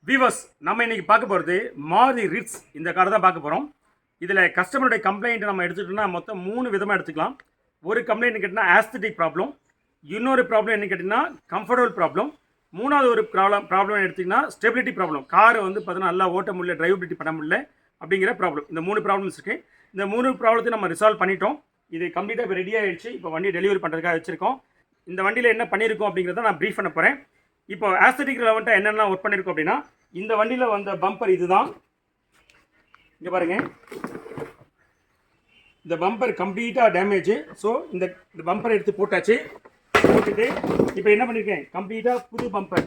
Viewers நம்ம இன்னைக்கு பார்க்க போகிறது மாருதி ரிட்ஸ் இந்த காரை தான் பார்க்க போகிறோம். இதில் கஸ்டமருடைய கம்ப்ளைண்ட் நம்ம எடுத்துக்கிட்டோம்னா மொத்தம் 3 விதமாக எடுத்துக்கலாம். ஒரு கம்ப்ளைண்ட் கேட்டிங்கன்னா ஆஸ்தட்டிக் ப்ராப்ளம், இன்னொரு ப்ராப்ளம் என்ன கேட்டிங்கன்னா கம்ஃபர்டபுள் ப்ராப்ளம், மூணாவது ஒரு ப்ராப்ளம் எடுத்திங்கன்னா ஸ்டெபிலிட்டி ப்ராப்ளம். காரை வந்து பார்த்தீங்கன்னா நல்லா ஓட்ட முடியல, டிரைவபிலிட்டி பண்ண முடியல அப்படிங்கிற ப்ராப்ளம். இந்த 3 ப்ராப்ளம்ஸ் இருக்குது. இந்த 3 ப்ராப்ளத்தையும் நம்ம ரிசால்வ் பண்ணிட்டோம். இது கம்ப்ளீட்டாக இப்போ ரெடி ஆகிடுச்சு. இப்போ வண்டி டெலிவரி பண்ணுறதுக்காக வச்சுருக்கோம். இந்த வண்டியில் என்ன பண்ணியிருக்கோம் அப்படிங்கிறத நான் ப்ரீஃப் பண்ண போகிறேன். இப்போ ஆஸ்தட்டிக் ரெலவெண்ட்டாக என்னென்ன ஒர்க் பண்ணியிருக்கோம் அப்படின்னா, இந்த வண்டியில் வந்த பம்பர் இதுதான். இங்கே பாருங்கள், இந்த பம்பர் கம்ப்ளீட்டாக டேமேஜ். ஸோ இந்த பம்பரை எடுத்து போட்டாச்சு. போட்டுட்டு இப்போ என்ன பண்ணியிருக்கேன், கம்ப்ளீட்டாக புது பம்பர்.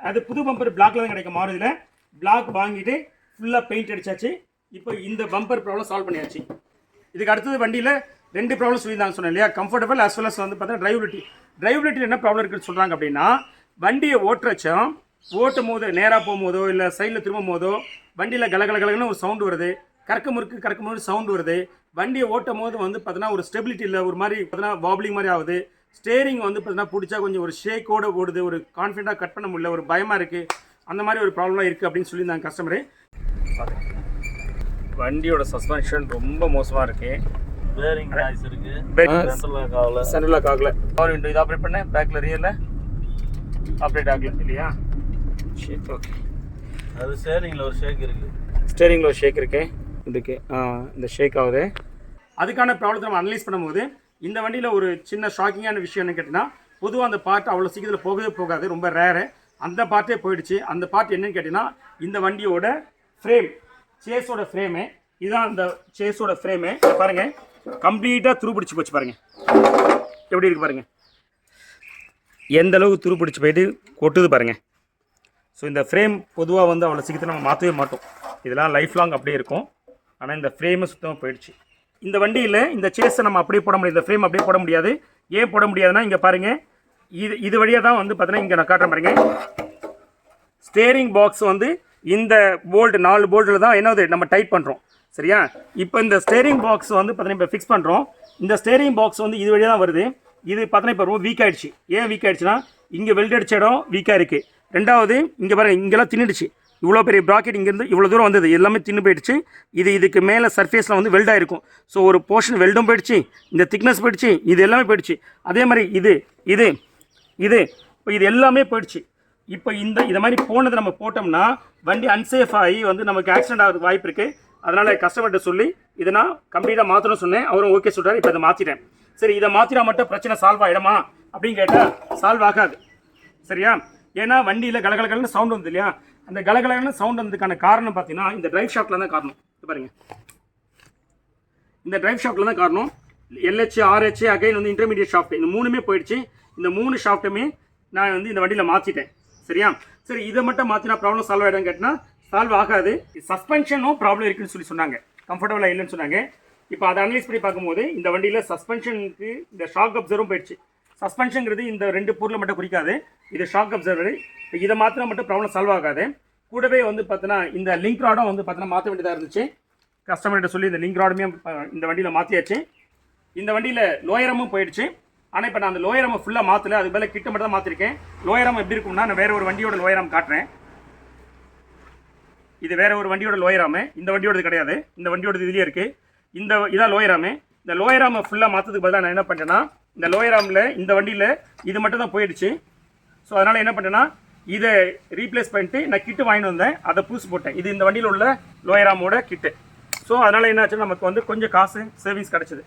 அது புது பம்பர் பிளாக்ல தான் கிடைக்கும். மாறுதில் பிளாக் வாங்கிட்டு ஃபுல்லாக பெயிண்ட் அடித்தாச்சு. இப்போ இந்த பம்பர் ப்ராப்ளம் சால்வ் பண்ணியாச்சு. இதுக்கு அடுத்தது வண்டியில் 2 ப்ராப்ளம் சொல்லியிருந்தாங்க சொன்னேன் இல்லையா, கம்ஃபர்டபுள் as well as வந்து பார்த்தீங்கன்னா டிரைவபிலிட்டி என்ன ப்ராப்ளம் இருக்குன்னு சொல்கிறாங்க அப்படின்னா, வண்டியை ஓட்டும் போது நேராக போகும்போதோ இல்லை சைடில் திரும்பும் போதோ வண்டியில் கலகலகலன்னு ஒரு சவுண்டு வருது, கறக்கும் சவுண்டு வருது. வண்டியை ஓட்டும் போது வந்து பார்த்தீங்கன்னா ஒரு ஸ்டெபிலிட்டி இல்லை, ஒரு மாதிரி பார்த்தீங்கன்னா வாப்லிங் மாதிரி ஆகுது. ஸ்டேரிங் வந்து பார்த்தீங்கன்னா பிடிச்சா கொஞ்சம் ஒரு ஷேக்கோடு ஓடுது, ஒரு கான்ஃபிடென்ட்டாக கட் பண்ண முடியல, ஒரு பயமாக இருக்குது. அந்த மாதிரி ஒரு ப்ராப்ளம்லாம் இருக்குது அப்படின்னு சொல்லியிருந்தாங்க கஸ்டமரு. வண்டியோட சஸ்பென்ஷன் ரொம்ப மோசமாக இருக்குது. பேரிங் நாய்ஸ் இருக்கு. சென்ட்ரல் லாக் ஆகல. பவர் விண்டோ இது ஆப்ரேட் பண்ணேன், பேக்கில் ரியரில் ஆப்ரேட் ஆகல இல்லையா? சரி, ஓகே. அது ஸ்டேரிங்கில் ஒரு ஷேக் இருக்குது. ஸ்டேரிங்கில் ஒரு ஷேக் இருக்கு. இதுக்கு இந்த ஷேக் ஆகுது. அதுக்கான ப்ராப்ளத்தை நம்ம அனலைஸ் பண்ணும்போது இந்த வண்டியில் ஒரு சின்ன ஷாக்கிங்கான விஷயம் என்ன கேட்டிங்கன்னா, பொதுவாக அந்த பார்ட் அவ்வளோ சீக்கிரத்தில் போகவே போகாது, ரொம்ப ரேரு. அந்த பார்ட்டே போயிடுச்சு. அந்த பார்ட் என்னன்னு கேட்டிங்கன்னா, இந்த வண்டியோட ஃப்ரேம், சேஸோட ஃப்ரேமு. இதுதான் அந்த சேஸோட ஃப்ரேமு. பாருங்கள், கம்ப்ளீட்டாக துரு பிடிச்சி போச்சு. பாருங்கள் எப்படி இருக்குது பாருங்கள், எந்த அளவுக்கு துரு பிடிச்சி போயிட்டு கொட்டுது பாருங்கள். ஸோ இந்த ஃப்ரேம் பொதுவாக வந்து அவ்வளோ சீக்கிரத்தில் நம்ம மாற்றவே மாட்டோம். இதெல்லாம் லைஃப் லாங் அப்படியே இருக்கும். ஆனால் இந்த ஃப்ரேமு சுத்தமாக போயிடுச்சு. இந்த வண்டியில் இந்த சேஸை நம்ம அப்படியே போட முடியாது, இந்த ஃப்ரேம் அப்படியே போட முடியாது. ஏன் போட முடியாதுன்னா, இங்கே பாருங்கள், இது வழியாக தான் வந்து பார்த்தீங்கன்னா இங்கே நான் காட்டுறேன் பாருங்கள். ஸ்டேரிங் பாக்ஸ் வந்து இந்த போல்டு 4 போல்டில் தான் என்னது நம்ம டைட் பண்ணுறோம் சரியா. இப்போ இந்த ஸ்டேரிங் பாக்ஸ் வந்து பார்த்தீங்கன்னா இப்போ ஃபிக்ஸ் பண்ணுறோம். இந்த ஸ்டேரிங் பாக்ஸ் வந்து இது வழியாக தான் வருது. இது பார்த்தீங்கன்னா இப்போ ரொம்ப வீக் ஆகிடுச்சு. ஏன் வீக் ஆகிடுச்சுன்னா, இங்கே வெல்ட் அடிச்ச இடம் வீக்காக இருக்குது. ரெண்டாவது இங்கே பாருங்கள், இங்கெல்லாம் தின்னுடுச்சு. இவ்வளோ பெரிய ப்ராக்கெட் இங்கேருந்து இவ்வளோ தூரம் வந்தது எல்லாமே தின்னு போயிடுச்சு. இதுக்கு மேலே சர்ஃபேஸில் வந்து வெல்டாக இருக்கும். ஸோ ஒரு போர்ஷன் வெல்டும் போயிடுச்சு, இந்த திக்னஸ் போயிடுச்சு, இது எல்லாமே போயிடுச்சு. அதே மாதிரி இது எல்லாமே போயிடுச்சு. இப்போ இதை மாதிரி போனது நம்ம போட்டோம்னா வண்டி அன்சேஃப் ஆகி வந்து நமக்கு ஆக்சிடென்ட் ஆகிறதுக்கு வாய்ப்பு இருக்குது. அதனால் கஸ்டமர்கிட்ட சொல்லி இதை நான் கம்ப்ளீட்டாக மாற்றணும்னு சொன்னேன். அவரும் ஓகே சொல்கிறார். இப்போ இதை மாற்றிட்டேன். சரி, இதை மாற்றினா மட்டும் பிரச்சனை சால்வ் ஆகிடுமா அப்படின்னு கேட்டால் சால்வ் ஆகாது சரியா. ஏன்னா வண்டியில் கலகலகலன்னு சவுண்ட் வந்து இல்லையா, அந்த கலகலன்னு சவுண்ட் வந்ததுக்கான காரணம் பார்த்தீங்கன்னா இந்த டிரைவ் ஷாஃப்ட்டில் தான் காரணம். பாருங்கள், இந்த டிரைவ் ஷாஃப்ட்டில் தான் காரணம். LH RH அகைன் வந்து இன்டர்மீடியட் ஷாஃப்ட், இந்த 3மே போயிடுச்சு. இந்த 3 ஷாஃப்ட்டுமே நான் வந்து இந்த வண்டியில் மாற்றிட்டேன் சரியா. சரி, இதை மட்டும் மாற்றினா ப்ராப்ளம் சால்வ் ஆகிடும் கேட்டால் சால்வ் ஆகாது. சஸ்பென்ஷனும் ப்ராப்ளம் இருக்குன்னு சொன்னாங்க, கம்ஃபர்டபுளாக இல்லைன்னு சொன்னாங்க. இப்போ அதை அனலைஸ் பண்ணி பார்க்கும்போது இந்த வண்டியில் சஸ்பென்ஷனுக்கு இந்த ஷாக் அப்சர்வரும் போயிடுச்சு. சஸ்பென்ஷனுங்கிறது இந்த 2 பொருளை மட்டும் குறிக்காது, இது ஷாக் அப்சர்வர். இப்போ இதை மாற்றினா மட்டும் ப்ராப்ளம் சால்வ் ஆகாது. கூடவே வந்து பார்த்தீங்கன்னா இந்த லிங்க் ராடும் வந்து பார்த்தீங்கன்னா மாற்ற வேண்டியதாக இருந்துச்சு. கஸ்டமர்கிட்ட சொல்லி இந்த லிங்க் ராடுமே இந்த வண்டியில் மாற்றியாச்சு. இந்த வண்டியில் லோயரமும் போயிடுச்சு. ஆனால் இப்போ நான் அந்த லோயரமை ஃபுல்லாக மாற்றலை, அது மேலே கிட்ட மட்டும் தான் மாற்றிருக்கேன். லோயரம் எப்படி இருக்கும்னா, நான் வேறு ஒரு வண்டியோட லோயரம் காட்டுறேன். இது வேறு ஒரு வண்டியோட லோயராமு, இந்த வண்டியோடது கிடையாது. இந்த வண்டியோட இதுலேயே இருக்குது. இதான் லோயராமு. இந்த லோயராமை ஃபுல்லாக மாற்றதுக்கு பதிலாக நான் என்ன பண்ணுறேன்னா, இந்த லோயராமில் இந்த வண்டியில் இது மட்டும் தான் போயிடுச்சு. ஸோ அதனால் என்ன பண்ணுறேன்னா, இதை ரீப்ளேஸ் பண்ணிட்டு நான் கிட்டு வாங்கிட்டு வந்தேன், அதை பூசி போட்டேன். இது இந்த வண்டியில் உள்ள லோயராமோட கிட்டு. ஸோ அதனால் என்ன ஆச்சுன்னா, நமக்கு வந்து கொஞ்சம் காசு சேவிங்ஸ் கிடச்சிது.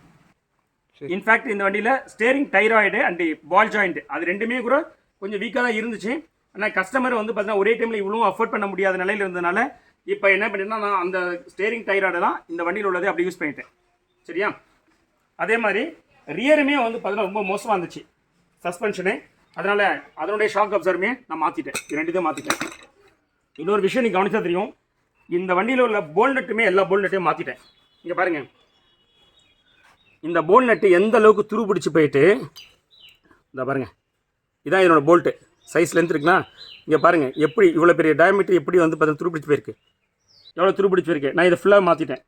இன்ஃபேக்ட் இந்த வண்டியில் steering tie rod and ball joint அது 2மே கூட கொஞ்சம் வீக்காக தான் இருந்துச்சு. ஆனால் கஸ்டமர் வந்து பார்த்தீங்கன்னா ஒரே டைமில் இவ்வளோ அஃபோர்ட் பண்ண முடியாத நிலையில் இருந்ததுனால இப்போ என்ன பண்ணிட்டேன்னா, நான் அந்த ஸ்டேரிங் டைராய்டு தான் இந்த வண்டியில் உள்ளதை அப்படி யூஸ் பண்ணிட்டேன் சரியா. அதே மாதிரி ரியருமே வந்து பார்த்தீங்கன்னா ரொம்ப மோசமாக இருந்துச்சு சஸ்பென்ஷனு. அதனால் அதனுடைய ஷாக் அப்சர்வருமே நான் மாற்றிட்டேன், 2த்தையும் மாற்றிட்டேன். இன்னொரு விஷயம் நீங்கள் கவனிச்சா தெரியும், இந்த வண்டியில் உள்ள போல்நட்டுமே எல்லா போல்நட்டையும் மாற்றிட்டேன். இங்கே பாருங்கள், இந்த போல்நட்டு எந்த அளவுக்கு துரு பிடிச்சி போயிட்டு, இந்த பாருங்கள், இதான் இதனோட போல்ட்டு சைஸ் லென்த் இருக்குன்னா, இங்கே பாருங்கள் எப்படி இவ்வளோ பெரிய டயமீட்டர் எப்படி வந்து பார்த்தீங்கன்னா துரு பிடிச்சி போயிருக்கு, எவ்வளோ துரு பிடிச்சி போயிருக்கு. நான் இதை ஃபுல்லாக மாற்றிட்டேன்,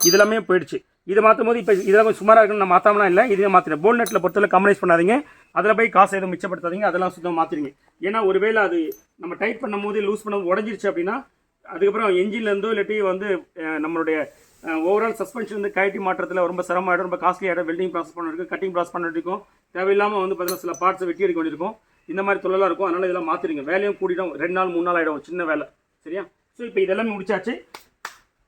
இதெல்லாமே போயிடுச்சு. இதை மாற்றும் போது இப்போ இதெல்லாம் சுமாராக இருக்குன்னு நான் மாற்றாமலாம் இல்லை, இதையும் மாற்றிட்டேன். போல்நெட்டில் பொறுத்தவரை கம்பனைஸ் பண்ணாதீங்க, அதில் போய் காசு எதுவும் மிச்சப்படுத்தாதீங்க, அதெல்லாம் சுத்தமாக மாற்றிடுங்க. ஏன்னா ஒருவேளை அது நம்ம டைட் பண்ணும் போது லூஸ் பண்ணும்போது உடஞ்சிருச்சு அப்படின்னா அதுக்கப்புறம் என்ஜின்லேருந்தோ இல்லாட்டி வந்து நம்மளுடைய ஓவரால் சஸ்பென்ஷன் வந்து கழட்டி மாற்றத்தில் ரொம்ப சிரமமாயிடும், ரொம்ப காஸ்ட்லி ஆகிடும். வெல்டிங் ப்ராசஸ் பண்ணிருக்கும், கட்டிங் ப்ராசஸ் பண்ணிருக்கும், தேவையில்லாமல் வந்து பார்த்தீங்கன்னா சில பார்ட்ஸை வெட்டி எடுக்க வேண்டியிருக்கும். இந்த மாதிரி தொழிலாக இருக்கும். அதனால் இதெல்லாம் மாற்றிடுங்க. வேலையும் கூட்டிடும், 2 நாள் 3 நாள் ஆகிடும் சின்ன வேலை. சரியா? ஸோ இப்போ இதெல்லாம் முடிச்சாச்சு.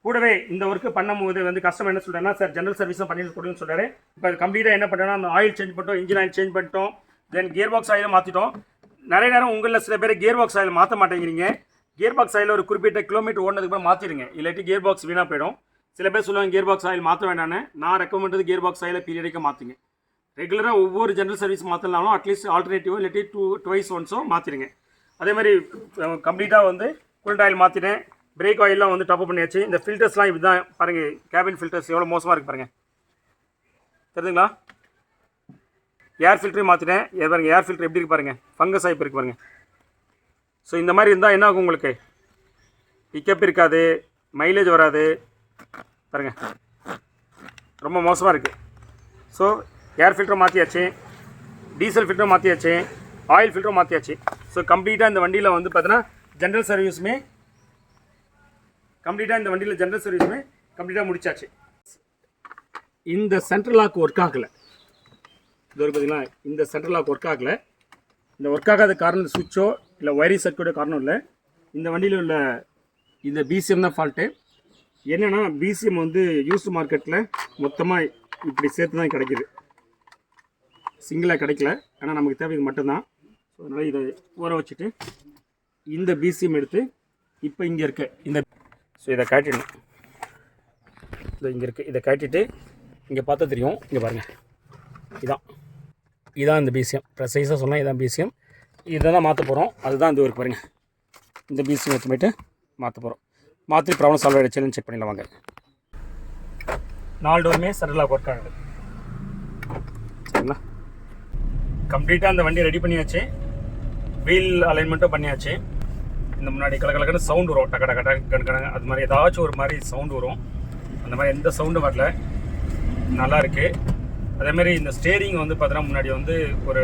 கூடவே இந்த ஒர்க்கு பண்ணும்போது வந்து கஸ்டமர் என்ன சொல்கிறாங்கன்னா, சார் ஜென்ரல் சர்வீஸும் பண்ணி கொடுன்னு சொல்கிறாரு. இப்போ அது கம்ப்ளீட்டாக என்ன பண்ணுறோன்னா, அந்த ஆயில் சேஞ்ச் பண்ணிட்டோம், இன்ஜின் ஆயில் சேஞ்ச் பண்ணிட்டோம், தென் கியர் பாக்ஸ் ஆயிலும் மாற்றிட்டோம். நிறைய நேரம் உங்களில் சில பேர் கியர் பாக்ஸ் ஆயில் மாற்ற மாட்டேங்கிறீங்க. கியர் பாக்ஸ் ஆயில் ஒரு குறிப்பிட்ட கிலோமீட்டர் ஓடுனதுக்கு அப்புறம் மாற்றிடுங்க, இல்லாட்டி கியர் பாக்ஸ் வீணாக போயிடும். சில பேர் சொல்லுவாங்க கியர் பாக்ஸ் ஆயில் மாற்ற வேண்டான்னு. நான் ரெக்கமெண்ட் பண்ணுறது கியர் பாக்ஸ் ஆயிலை பீரியடிக்காக மாற்றுங்க. ரெகுலராக ஒவ்வொரு ஜென்ரல் சர்வீஸ் மாற்றலாலும் அட்லீஸ்ட் ஆல்டர்னேட்டிவோ இல்லாட்டி ட்வைஸ் ஒன்ஸோ மாற்றிடுங்க. அதே மாதிரி கம்ப்ளீட்டாக வந்து கூலண்ட் ஆயில் மாற்றிட்டேன். பிரேக் ஆயிலெலாம் வந்து டாப் பண்ணியாச்சு. இந்த ஃபில்டர்ஸ்லாம் இப்படி தான் பாருங்கள், கேபின் ஃபில்டர்ஸ் எவ்வளோ மோசமாக இருக்குது பாருங்கள், தெரியுதுங்களா? ஏர் ஃபில்டரையும் மாற்றிட்டேன். பாருங்கள் ஏர் ஃபில்டர் எப்படி இருக்கு பாருங்கள், ஃபங்கஸ் ஆகி இருக்கு பாருங்கள். ஸோ இந்த மாதிரி இருந்தால் என்ன ஆகும், உங்களுக்கு பிக்கப் இருக்காது, மைலேஜ் வராது பாருங்கள், ரொம்ப மோசமாக இருக்குது. ஸோ ஏர் ஃபில்டரும் மாற்றியாச்சு, டீசல் ஃபில்டரும் மாற்றியாச்சு, ஆயில் ஃபில்டரும் மாற்றியாச்சு. ஸோ கம்ப்ளீட்டாக இந்த வண்டியில் வந்து பார்த்தீங்கன்னா ஜென்ரல் சர்வீஸுமே கம்ப்ளீட்டாக முடிச்சாச்சு. இந்த சென்ட்ரல் லாக் ஒர்க் ஆகலை. இது ஒரு பார்த்தீங்களா, இந்த சென்ட்ரல் லாக் ஒர்க் ஆகலை. இந்த ஒர்க் ஆகாத காரணம் சுவிட்சோ இல்லை ஒயரிங் சர்க்யூட்டோ காரணம் இல்லை. இந்த வண்டியில் உள்ள இந்த பிசிஎம் தான் ஃபால்ட்டு. என்னென்னா பிசிஎம் வந்து யூஸ்டு மார்க்கெட்டில் மொத்தமாக இப்படி சேர்த்து தான் கிடைக்கிது, சிங்கிளாக கிடைக்கல. ஆனால் நமக்கு தேவை இது மட்டும்தான். ஸோ அதனால் இதை ஊற வச்சுட்டு இந்த பிசிஎம் எடுத்து இப்போ இங்கே இருக்க இந்த இதை காட்டிடணும். இங்கே இருக்குது, இதை காட்டிட்டு இங்கே பார்த்தா தெரியும், இங்கே பாருங்கள், இதான் இந்த பிசிஎம். ப்ரெசைஸாக சொன்னால் இதான் பிசிஎம். இதை தான் மாற்ற போகிறோம். அதுதான் இந்த ஊருக்கு பாருங்கள், இந்த பிசிஎம் எடுத்து போய்ட்டு மாற்ற போகிறோம். மாற்றி ப்ராப்ளம் சால்வ் ஆகிடுச்சுன்னு செக் பண்ணிடலாம் வாங்க. 4 டோருமே சென்ட்ரலாக ஒர்க் ஆகுது. சரிங்களா? கம்ப்ளீட்டாக அந்த வண்டி ரெடி பண்ணியாச்சு, வீல் அலைன்மெண்ட்டும் பண்ணியாச்சு. இந்த முன்னாடி கலக்கலக்கன்னு சவுண்டு வரும், டக்க டக்க டக்கு, அது மாதிரி ஏதாச்சும் ஒரு மாதிரி சவுண்டு வரும். அந்த மாதிரி எந்த சவுண்டும் வரல, நல்லாயிருக்கு. அதேமாதிரி இந்த ஸ்டேரிங் வந்து பார்த்தீங்கன்னா முன்னாடி வந்து ஒரு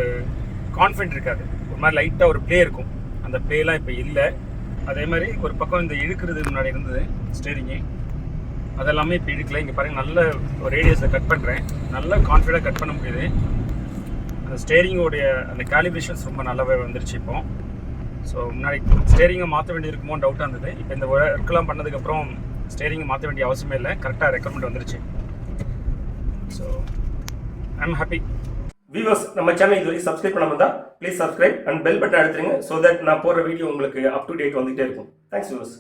கான்ஃபிடென்ட் இருக்காது, ஒரு மாதிரி லைட்டாக ஒரு ப்ளே இருக்கும். அந்த ப்ளேலாம் இப்போ இல்லை. அதே மாதிரி ஒரு பக்கம் இந்த இழுக்கிறது முன்னாடி இருந்தது ஸ்டேரிங்கு, அதெல்லாமே இப்போ இழுக்கல. இங்கே பாருங்கள், நல்ல ஒரு ரேடியஸை கட் பண்ணுறேன், நல்ல கான்ஃபிடென்ட்டாக கட் பண்ண முடியுது. அந்த ஸ்டேரிங்கோடைய அந்த கேலிப்ரேஷன்ஸ் ரொம்ப நல்லாவே வந்துருச்சு இப்போ. ஸோ முன்னாடி ஸ்டேரிங்கை மாற்ற வேண்டியது இருக்குமோன்னு டவுட்டாக இருந்தது. இப்போ இந்த ஒர்க்கெலாம் பண்ணதுக்கப்புறம் ஸ்டேரிங்கை மாற்ற வேண்டிய அவசியமே இல்லை, கரெக்டாக ரெக்கமெண்ட் வந்துருச்சு. So I am happy. Viewers, நம்ம சேனல் இது வரைக்கும் சப்ஸ்கிரைப் பண்ணாமல் தான் please subscribe and bell button அழுத்துருங்க. ஸோ தட் நான் போடுற வீடியோ உங்களுக்கு அப் டு டேட் வந்துகிட்டே இருக்கும். Thanks viewers.